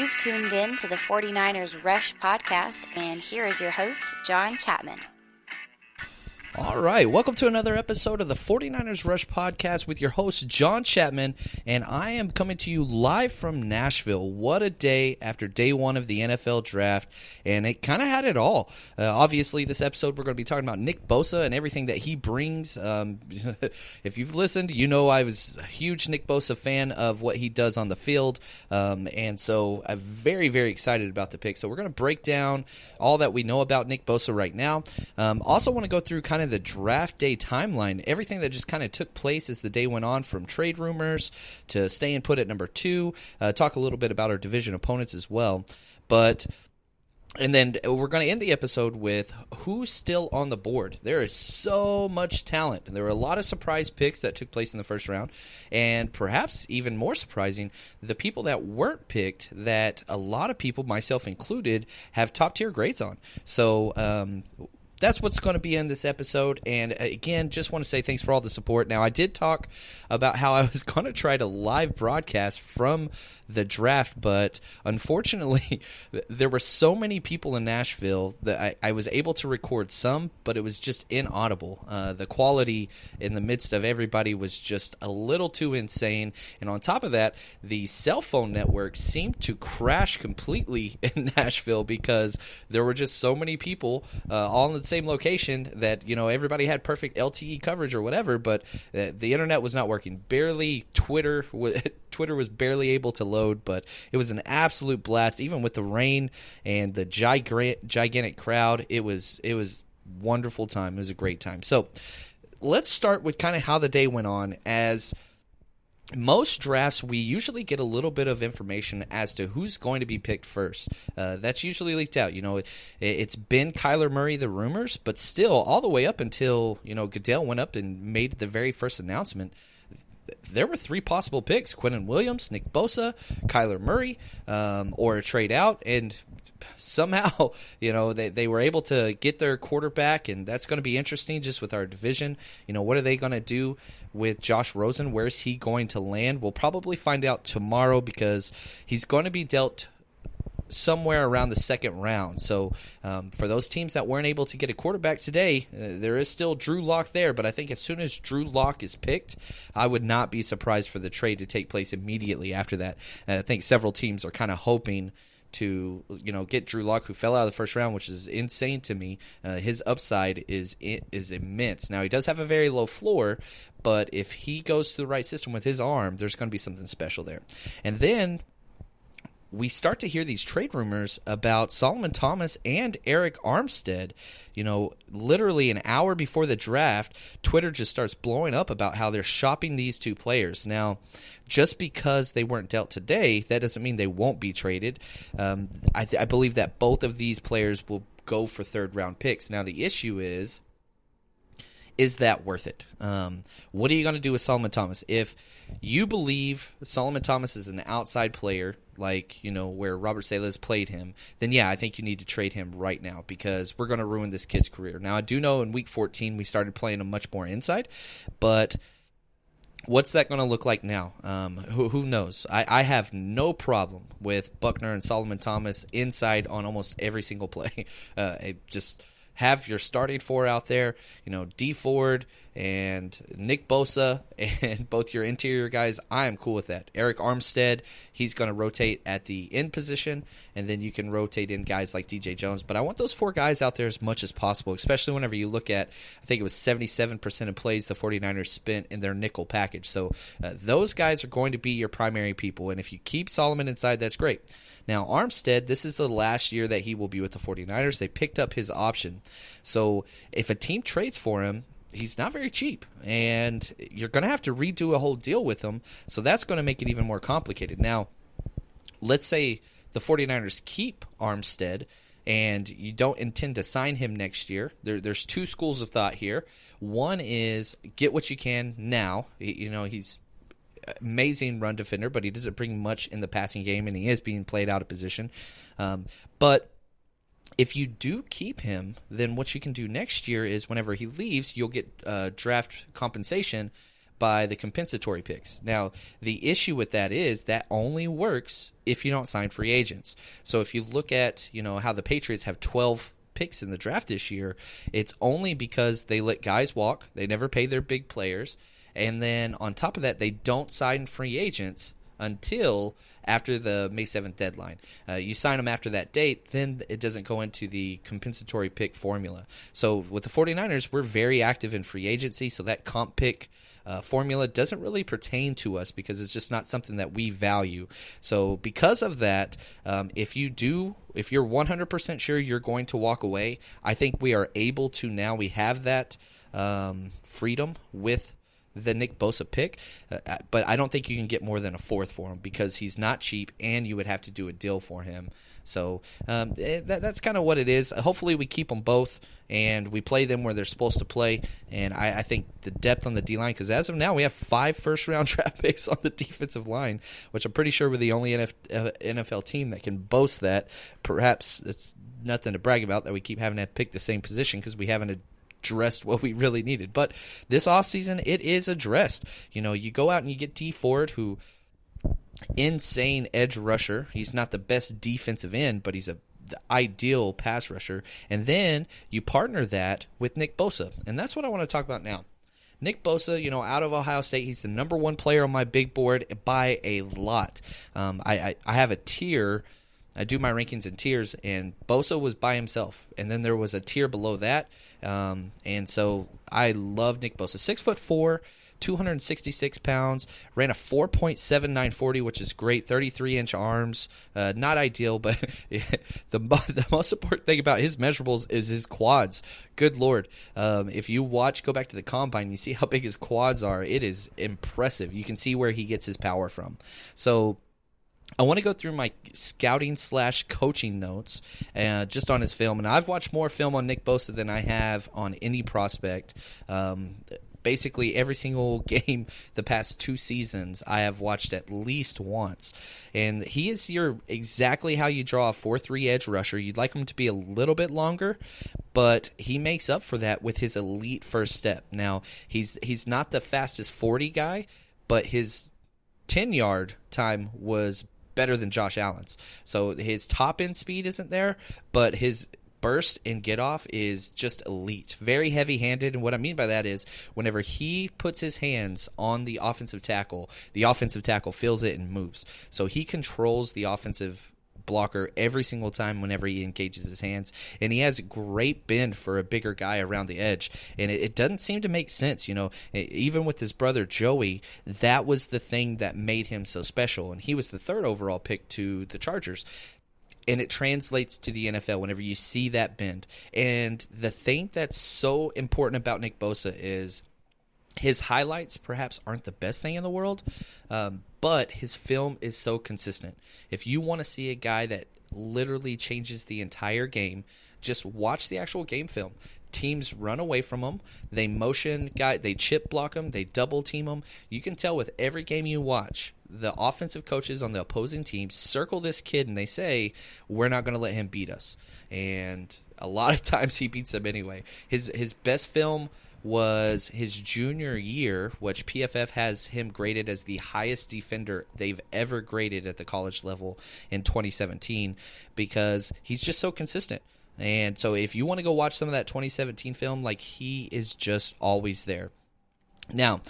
You've tuned in to the 49ers Rush podcast, and here is your host, John Chapman. All right, welcome to another episode of the 49ers Rush podcast with your host, John Chapman, and I am coming to you live from Nashville. What a day after day one of the NFL draft, and it kind of had it all. Obviously, this episode we're going to be talking about Nick Bosa and everything that he brings. If you've listened, you know I was a huge Nick Bosa fan of what he does on the field, and so I'm very, very excited about the pick. So we're going to break down all that we know about Nick Bosa right now. Also want to go through kind of the draft day timeline, everything that just kind of took place as the day went on, from trade rumors to staying put at number 2, talk a little bit about our division opponents as well. And then we're going to end the episode with who's still on the board. There is so much talent. There were a lot of surprise picks that took place in the first round, and perhaps even more surprising, the people that weren't picked that a lot of people, myself included, have top-tier grades on. So that's what's going to be in this episode. And again, just want to say thanks for all the support. Now, I did talk about how I was going to try to live broadcast from the draft, but unfortunately, there were so many people in Nashville that I was able to record some, but it was just inaudible. The quality in the midst of everybody was just a little too insane. And on top of that, the cell phone network seemed to crash completely in Nashville because there were just so many people all in the same location that, you know, everybody had perfect LTE coverage or whatever, but the internet was not working. Twitter was barely able to load, but it was an absolute blast. Even with the rain and the gigantic crowd, it was wonderful time. It was a great time. So let's start with kind of how the day went on. As most drafts, we usually get a little bit of information as to who's going to be picked first. That's usually leaked out. You know, it's been Kyler Murray, the rumors, but still, all the way up until, you know, Goodell went up and made the very first announcement, there were 3 possible picks: Quinnen Williams, Nick Bosa, Kyler Murray, or a trade out. And somehow, you know, they were able to get their quarterback, and that's going to be interesting just with our division. You know, what are they going to do with Josh Rosen? Where's he going to land? We'll probably find out tomorrow because he's going to be dealt somewhere around the second round. So for those teams that weren't able to get a quarterback today, there is still Drew Lock there, but I think as soon as Drew Lock is picked, I would not be surprised for the trade to take place immediately after that. I think several teams are kind of hoping to, you know, get Drew Lock, who fell out of the first round, which is insane to me. His upside is immense. Now, he does have a very low floor, but if he goes to the right system with his arm, there's going to be something special there. And then we start to hear these trade rumors about Solomon Thomas and Eric Armstead. You know, literally an hour before the draft, Twitter just starts blowing up about how they're shopping these 2 players. Now, just because they weren't dealt today, that doesn't mean they won't be traded. I believe that both of these players will go for third-round picks. Now, the issue is that worth it? What are you going to do with Solomon Thomas? If you believe Solomon Thomas is an outside player, like, you know, where Robert Saleh's played him, then yeah, I think you need to trade him right now because we're going to ruin this kid's career. Now, I do know in Week 14 we started playing him much more inside, but what's that going to look like now? Who knows? I have no problem with Buckner and Solomon Thomas inside on almost every single play. Just have your starting 4 out there, you know, D Ford and Nick Bosa and both your interior guys. I am cool with that. Eric Armstead, he's going to rotate at the end position, and then you can rotate in guys like DJ Jones. But I want those 4 guys out there as much as possible, especially whenever you look at, I think it was 77% of plays the 49ers spent in their nickel package. So those guys are going to be your primary people, and if you keep Solomon inside, that's great. Now, Armstead, this is the last year that he will be with the 49ers. They picked up his option. So if a team trades for him, he's not very cheap, and you're going to have to redo a whole deal with him, so that's going to make it even more complicated. Now, let's say the 49ers keep Armstead, and you don't intend to sign him next year. There's 2 schools of thought here. One is get what you can now. You know, he's amazing run defender, but he doesn't bring much in the passing game, and he is being played out of position. But if you do keep him, then what you can do next year is whenever he leaves, you'll get draft compensation, by the compensatory picks. Now, the issue with that is that only works if you don't sign free agents. So if you look at, how the Patriots have 12 picks in the draft this year, it's only because they let guys walk. They never pay their big players. And then on top of that, they don't sign free agents until after the May 7th deadline. You sign them after that date, then it doesn't go into the compensatory pick formula. So with the 49ers, we're very active in free agency, so that comp pick formula doesn't really pertain to us because it's just not something that we value. So because of that, if you're 100% sure you're going to walk away, I think we are able to now. We have that freedom with the Nick Bosa pick, but I don't think you can get more than a fourth for him because he's not cheap, and you would have to do a deal for him. So that's kind of what it is. Hopefully we keep them both, and we play them where they're supposed to play, and I think the depth on the D-line, because as of now we have 5 first-round draft picks on the defensive line, which I'm pretty sure we're the only NFL team that can boast that. Perhaps it's nothing to brag about that we keep having to pick the same position because we haven't addressed what we really needed. But this offseason, it is addressed. You go out and you get Dee Ford, who insane edge rusher. He's not the best defensive end, but he's the ideal pass rusher. And then you partner that with Nick Bosa. And that's what I want to talk about now. Nick Bosa, out of Ohio State, he's the number 1 player on my big board by a lot. I have a tier. I do my rankings in tiers, and Bosa was by himself. And then there was a tier below that. And so I love Nick Bosa. 6'4", 266 pounds, ran a 4.7940, which is great. 33-inch arms, not ideal, but the most important thing about his measurables is his quads. Good Lord. If you go back to the combine, you see how big his quads are. It is impressive. You can see where he gets his power from. So I want to go through my scouting/coaching notes just on his film. And I've watched more film on Nick Bosa than I have on any prospect. Basically, every single game the past 2 seasons I have watched at least once. And he is exactly how you draw a 4-3 edge rusher. You'd like him to be a little bit longer, but he makes up for that with his elite first step. Now, he's not the fastest 40 guy, but his 10-yard time was better than Josh Allen's. So his top end speed isn't there, but his burst and get off is just elite. Very heavy handed. And what I mean by that is whenever he puts his hands on the offensive tackle feels it and moves. So he controls the offensive blocker every single time whenever he engages his hands, and he has great bend for a bigger guy around the edge, and it doesn't seem to make sense. Even with his brother Joey, that was the thing that made him so special, and he was the 3rd overall pick to the Chargers. And it translates to the NFL whenever you see that bend. And the thing that's so important about Nick Bosa is his highlights perhaps aren't the best thing in the world, but his film is so consistent. If you want to see a guy that literally changes the entire game, just watch the actual game film. Teams run away from him. They motion guy. They chip block him. They double team him. You can tell with every game you watch, the offensive coaches on the opposing team circle this kid and they say, we're not going to let him beat us. And a lot of times he beats them anyway. His best film was his junior year, which PFF has him graded as the highest defender they've ever graded at the college level in 2017 because he's just so consistent. And so if you want to go watch some of that 2017 film, he is just always there. Now,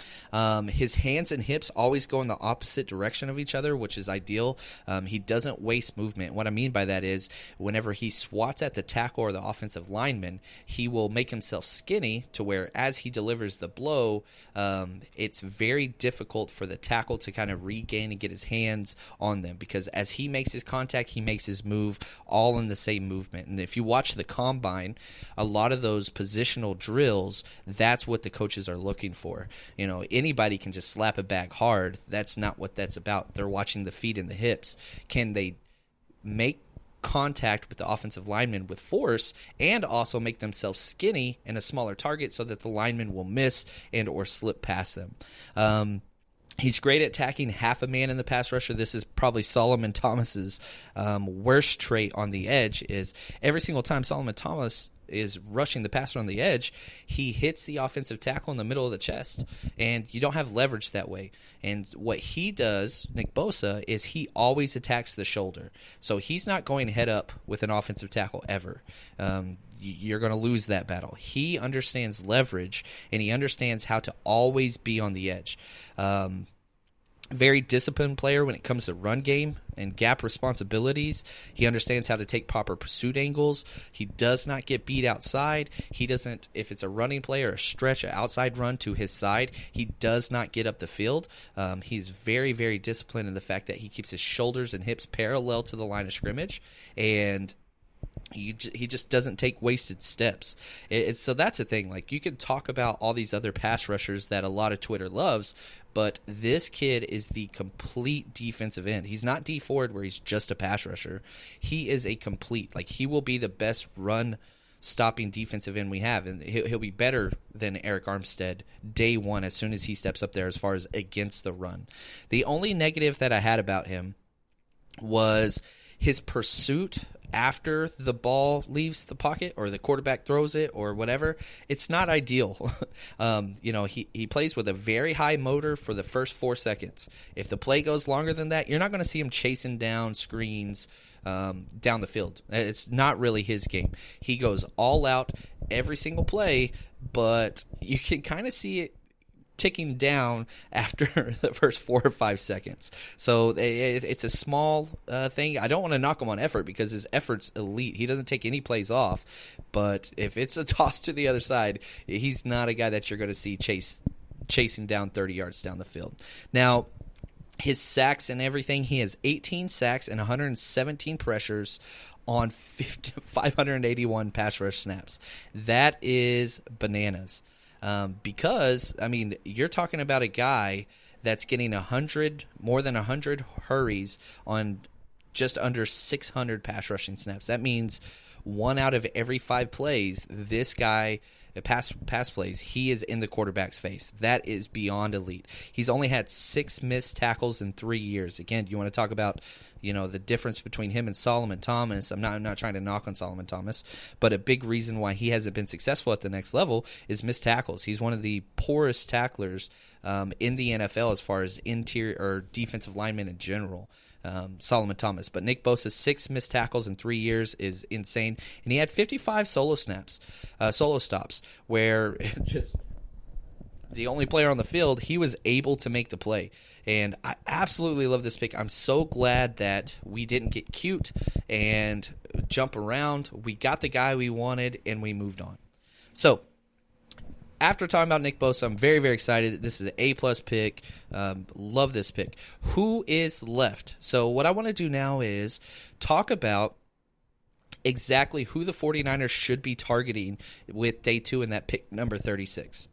his hands and hips always go in the opposite direction of each other, which is ideal. He doesn't waste movement. What I mean by that is whenever he swats at the tackle or the offensive lineman, he will make himself skinny to where as he delivers the blow, it's very difficult for the tackle to kind of regain and get his hands on them because as he makes his contact, he makes his move all in the same movement. And if you watch the combine, a lot of those positional drills, that's what the coaches are looking for. Anybody can just slap it back hard. That's not what that's about. They're watching the feet and the hips. Can they make contact with the offensive lineman with force and also make themselves skinny and a smaller target so that the lineman will miss and or slip past them? He's great at attacking half a man in the pass rusher. This is probably Solomon Thomas's worst trait on the edge is every single time Solomon Thomas is rushing the passer on the edge, he hits the offensive tackle in the middle of the chest, and you don't have leverage that way. And what he does, Nick Bosa, is he always attacks the shoulder. So he's not going head up with an offensive tackle ever. You're going to lose that battle. He understands leverage, and he understands how to always be on the edge. Very disciplined player when it comes to run game and gap responsibilities. He understands how to take proper pursuit angles. He does not get beat outside. He doesn't, if it's a running play or a stretch, an outside run to his side, he does not get up the field. He's very, very disciplined in the fact that he keeps his shoulders and hips parallel to the line of scrimmage, and he just doesn't take wasted steps. So that's the thing. Like, you can talk about all these other pass rushers that a lot of Twitter loves, but this kid is the complete defensive end. He's not D Ford where he's just a pass rusher. He is a complete. Like, he will be the best run stopping defensive end we have, and he'll be better than Eric Armstead day one as soon as he steps up there as far as against the run. The only negative that I had about him was his pursuit after the ball leaves the pocket or the quarterback throws it or whatever. It's not ideal. He plays with a very high motor for the first 4 seconds. If the play goes longer than that, you're not going to see him chasing down screens down the field. It's not really his game. He goes all out every single play, but you can kind of see it ticking down after the first 4 or 5 seconds. So it's a small thing. I don't want to knock him on effort because his effort's elite. He doesn't take any plays off. But if it's a toss to the other side, he's not a guy that you're going to see chasing down 30 yards down the field. Now, his sacks and everything, he has 18 sacks and 117 pressures on 581 pass rush snaps. That is bananas. Because, I mean, you're talking about a guy that's getting more than 100 hurries on just under 600 pass rushing snaps. That means 1 out of every 5 plays, this guy, pass plays, he is in the quarterback's face. That is beyond elite. He's only had 6 missed tackles in 3 years. Again, you want to talk about, the difference between him and Solomon Thomas. I'm not trying to knock on Solomon Thomas, but a big reason why he hasn't been successful at the next level is missed tackles. He's one of the poorest tacklers in the NFL as far as interior or defensive linemen in general. Solomon Thomas. But Nick Bosa, 6 missed tackles in 3 years is insane. And he had 55 solo stops, where just the only player on the field, he was able to make the play. And I absolutely love this pick. I'm so glad that we didn't get cute and jump around. We got the guy we wanted, and we moved on. So, after talking about Nick Bosa, I'm very, very excited. This is an A-plus pick. Love this pick. Who is left? So what I want to do now is talk about exactly who the 49ers should be targeting with day 2 in that pick number 36.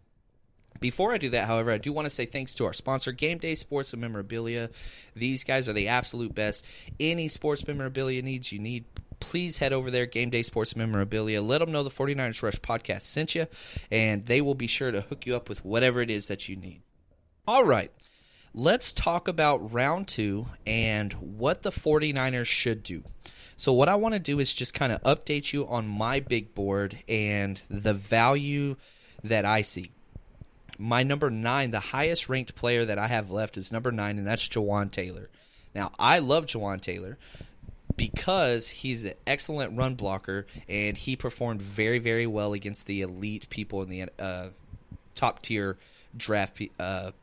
Before I do that, however, I do want to say thanks to our sponsor, Game Day Sports and Memorabilia. These guys are the absolute best. Any sports memorabilia needs you need, please head over there, Game Day Sports Memorabilia. Let them know the 49ers Rush podcast sent you, and they will be sure to hook you up with whatever it is that you need. All right, let's talk about round 2 and what the 49ers should do. So what I want to do is just kind of update you on my big board and the value that I see. My number 9, the highest ranked player that I have left is number 9, and that's Jawan Taylor. Now, I love Jawan Taylor because he's an excellent run blocker, and he performed very, very well against the elite people in the top-tier draft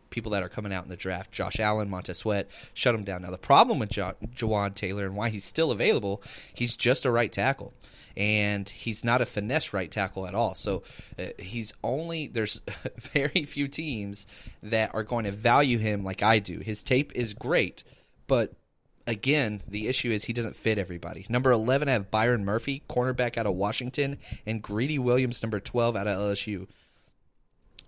people that are coming out in the draft. Josh Allen, Montez Sweat, shut him down. Now, the problem with Jawan Taylor and why he's still available, he's just a right tackle. And he's not a finesse right tackle at all. So there's very few teams that are going to value him like I do. His tape is great, but again, the issue is he doesn't fit everybody. Number 11, I have Byron Murphy, cornerback out of Washington, and Greedy Williams, number 12, out of LSU.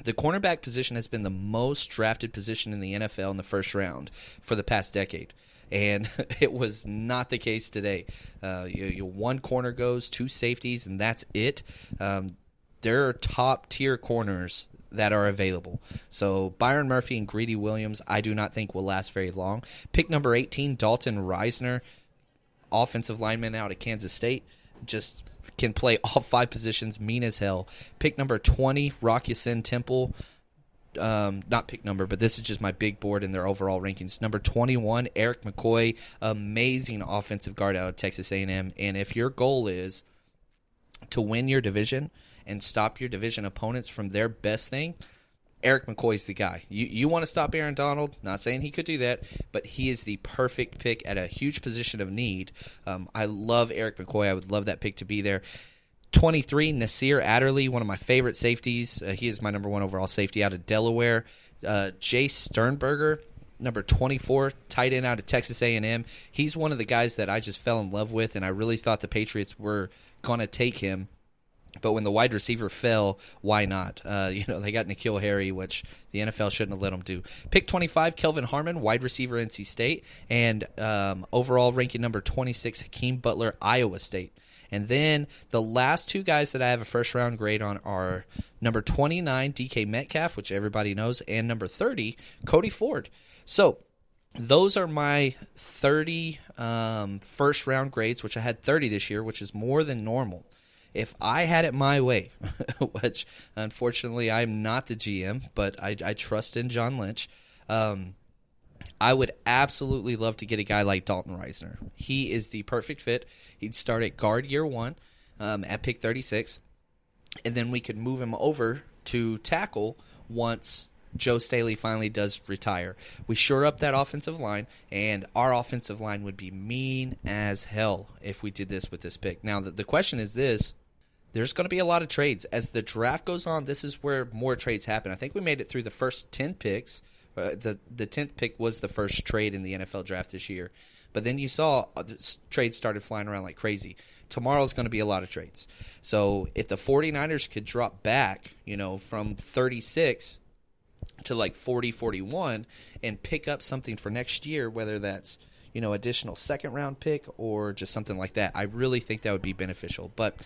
The cornerback position has been the most drafted position in the NFL in the first round for the past decade. And it was not the case today. One corner goes, 2 safeties, and that's it. There are top-tier corners that are available. So Byron Murphy and Greedy Williams, I do not think will last very long. Pick number 18, Dalton Reisner, offensive lineman out of Kansas State. Just can play all 5 positions, mean as hell. Pick number 20, Rock Ya-Sin Temple. Not pick number, but this is just my big board in their overall rankings. Number 21, Eric McCoy, amazing offensive guard out of Texas A&M. And if your goal is to win your division and stop your division opponents from their best thing, Eric McCoy's the guy. You want to stop Aaron Donald? Not saying he could do that, but he is the perfect pick at a huge position of need. I love Eric McCoy. I would love that pick to be there. 23, Nasir Adderley, one of my favorite safeties. He is my number 1 overall safety out of Delaware. Jay Sternberger, number 24, tight end out of Texas A&M. He's one of the guys that I just fell in love with, and I really thought the Patriots were going to take him. But when the wide receiver fell, why not? They got N'Keal Harry, which the NFL shouldn't have let them do. Pick 25, Kelvin Harmon, wide receiver, NC State. And overall ranking number 26, Hakeem Butler, Iowa State. And then the last 2 guys that I have a first-round grade on are number 29, DK Metcalf, which everybody knows, and number 30, Cody Ford. So those are my 30 first-round grades, which I had 30 this year, which is more than normal. If I had it my way, which unfortunately I'm not the GM, but I trust in John Lynch, I would absolutely love to get a guy like Dalton Reisner. He is the perfect fit. He'd start at guard year 1 at pick 36, and then we could move him over to tackle once Joe Staley finally does retire. We shore up that offensive line, and our offensive line would be mean as hell if we did this with this pick. Now, the question is this. There's going to be a lot of trades. As the draft goes on, this is where more trades happen. I think we made it through the first 10 picks. The 10th pick was the first trade in the NFL draft this year. But then you saw trades started flying around like crazy. Tomorrow's going to be a lot of trades. So if the 49ers could drop back, from 36 to like 40, 41 and pick up something for next year, whether that's, additional second-round pick or just something like that, I really think that would be beneficial. But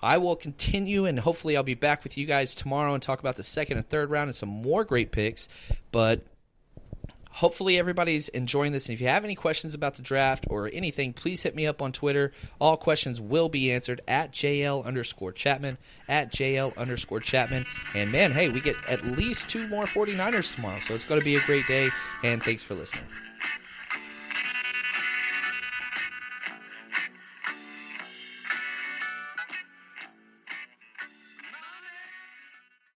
I will continue, and hopefully I'll be back with you guys tomorrow and talk about the second and third round and some more great picks. But hopefully everybody's enjoying this. And if you have any questions about the draft or anything, please hit me up on Twitter. All questions will be answered at JL_Chapman, at JL_Chapman. And, man, hey, we get at least 2 more 49ers tomorrow, so it's going to be a great day, and thanks for listening.